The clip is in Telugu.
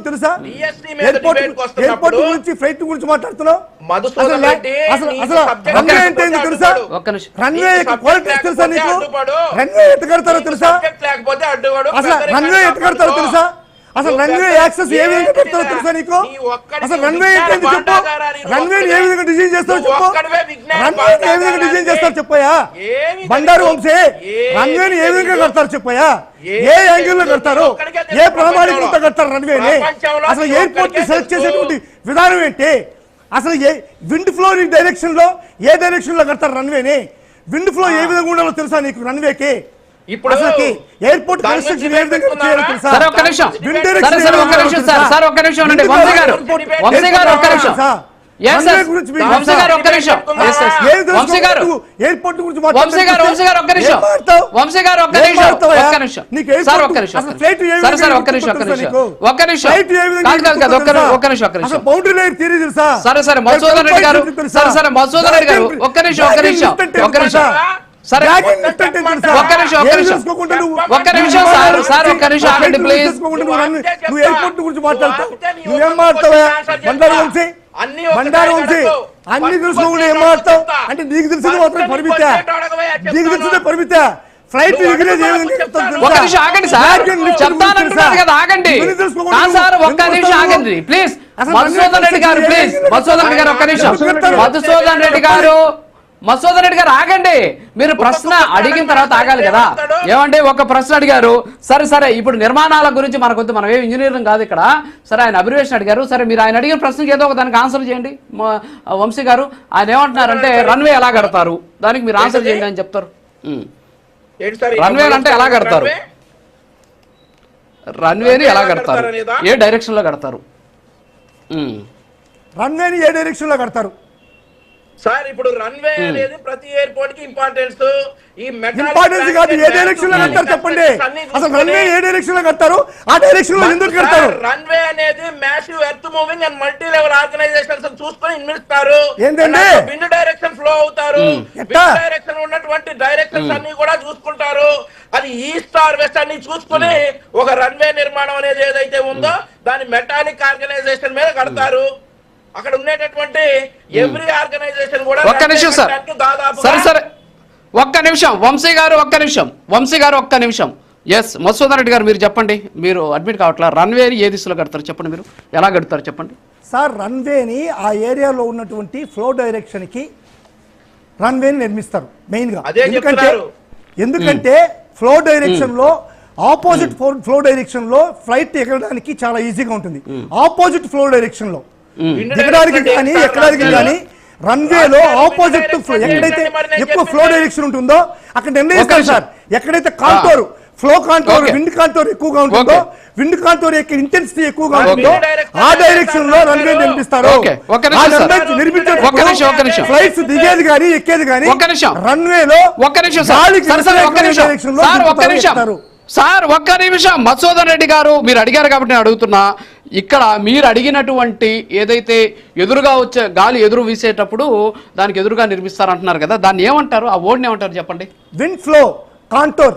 తెలుసా? ఎయిర్పోర్ట్ గురించి ఫ్లైట్ గురించి మాట్లాడుతున్నావు. అసలు రన్వే అంటే ఏంది తెలుసా? రన్వే క్వాలిటీస్ తెలుసా నీకు? రన్వే ఎట్ట కడతారో తెలుసా? అసలు రన్వే ఎట్ట కడతారో తెలుసా? అసలు రన్వే యాక్సెస్ ఏ విధంగా పెడతారో తెలుసా నీకు? అసలు రన్వే ఏంటి చెప్పు? రన్వే ఏ విధంగా డిజైన్ చేస్తారో చెప్పు. రన్వే ఏ విధంగా డిజైన్ చేస్తారో చెప్పయా? బండారు వంశీ రన్వేని ఏ విధంగా కడతారు చెప్పయా? ఏ యాంగిల్ లో కడతారు? ఏ ప్రామాణికంతో కడతారు రన్వేని? అసలు ఎయిర్పోర్ట్ ని సెలెక్ట్ చేసేటువంటి విధానం ఏంటి? అసలు విండ్ ఫ్లో డైరెక్షన్ లో ఏ డైరెక్షన్ లో కడతారు రన్వేని? విండ్ ఫ్లో ఏ విధంగా ఉండాలో తెలుసా నీకు రన్వేకి? ఇప్పుడు ఎయిర్పోర్ట్ కన్స్ట్రక్షన్ ఏ విధంగా చేయాలో తెలుసా? సార్ ఒక్క నిమిషం సార్ ఒక్క నిమిషం ఉండండి. వంశీ గారు ఒక్క నిమిషం. బండారు వంశీ అన్ని తెలుసుకోకుండా ఏం మాట్లాడతావు అంటే నీకు తెలిసింది మాత్రం పరిమితా? నీకు తెలిసిందే పరిమితా? ఫ్లైట్ మధుసూదన్ రెడ్డి గారు ఆగండి. మీరు ప్రశ్న అడిగిన తర్వాత ఆగాలి కదా. ఏమంటే ఒక ప్రశ్న అడిగారు. సరే ఇప్పుడు నిర్మాణాల గురించి మనకొద్దు, మనం ఏం ఇంజనీరింగ్ కాదు ఇక్కడ. సరే ఆయన అబ్రివేషన్ అడిగారు. సరే మీరు ఆయన అడిగిన ప్రశ్నకి ఏదో ఒక దానికి ఆన్సర్ చేయండి. వంశీ గారు ఆయన ఏమంటున్నారంటే రన్వే ఎలా కడతారు దానికి మీరు ఆన్సర్ చేయండి అని చెప్తారు. రన్వే అంటే ఎలా కడతారు? రన్వేని ఎలా కడతారు? ఏ డైరెక్షన్ లో కడతారు? రన్వేని ఏ డైరెక్షన్ లో కడతారు సార్? ఇప్పుడు రన్వే అనేది ప్రతి ఎయిర్పోర్ట్ కి ఇంపార్టెన్స్ ఇంపార్టెన్స్ కాదు. ఏ డైరెక్షన్ లో కడతారు చెప్పండి. అసలు రన్వే ఏ డైరెక్షన్ లో కడతారు? ఆ డైరెక్షన్ లో ఎందుకు కడతారు? రన్వే అనేది massive earth moving and multi level organisations చూసుకొని నిర్మిస్తారు. ఏంటంటే విండ్ డైరెక్షన్ ఫ్లో అవుతారు. విండ్ డైరెక్షన్ ఉన్నటువంటి డైరెక్షన్స్ అన్ని కూడా చూసుకుంటారు. అది ఈస్ట్ ఆర్ వెస్ట్ అన్ని చూసుకుని ఒక రన్వే నిర్మాణం అనేది ఏదైతే ఉందో దాని మెటాలిక్ ఆర్గనైజేషన్ మీద కడతారు. అక్కడ ఉండేటటువంటి ఎవ్రీ ఆర్గనైజేషన్ కూడా ఒక్క నిమిషం సార్. సరే ఒక్క నిమిషం వంశీ గారు ఒక్క నిమిషం. ఎస్ మధుసూదన్ రెడ్డి గారు మీరు చెప్పండి. మీరు అడ్మిట్ కావట్లా. రన్వేని ఏ దిశలో కడతారు చెప్పండి. మీరు ఎలా కడతారు చెప్పండి. సార్ రన్వేని ఆ ఏరియాలో ఉన్నటువంటి ఫ్లో డైరెక్షన్ కి రన్వేని నిర్మిస్తారు మెయిన్ గా. ఎందుకంటే ఫ్లో డైరెక్షన్ లో ఆపోజిట్ ఫ్లో డైరెక్షన్ లో ఫ్లైట్ ఎక్కడానికి చాలా ఈజీగా ఉంటుంది. ఆపోజిట్ ఫ్లో డైరెక్షన్ లో దిగడానికి కానీ ఎక్కడానికి కానీ రన్వేలో ఆపోజిట్ ఎక్కడైతే ఎక్కువ ఫ్లో డైరెక్షన్ ఉంటుందో అక్కడ నిర్ణయిస్తారు సార్. ఎక్కడైతే contour flow contour wind contour ఎక్కువగా ఉంటుందో, విండ్ కాంటోర్ యొక్క ఇంటెన్సిటీ ఎక్కువగా ఉంటుందో ఆ డైరెక్షన్ లో రన్వే నిర్మిస్తారు. ఫ్లైట్స్ దిగేది కానీ ఎక్కేది కానీ రన్వేలో సార్ ఒక్క నిమిషం. మధుసూదన్ రెడ్డి గారు మీరు అడిగారు కాబట్టి నేను అడుగుతున్నా. ఇక్కడ మీరు అడిగినటువంటి ఏదైతే ఎదురుగా వచ్చే గాలి ఎదురు వీసేటప్పుడు దానికి ఎదురుగా నిర్మిస్తారంటున్నారు కదా, దాన్ని ఏమంటారు? ఆ వర్డ్ని ఏమంటారు చెప్పండి. Wind flow contour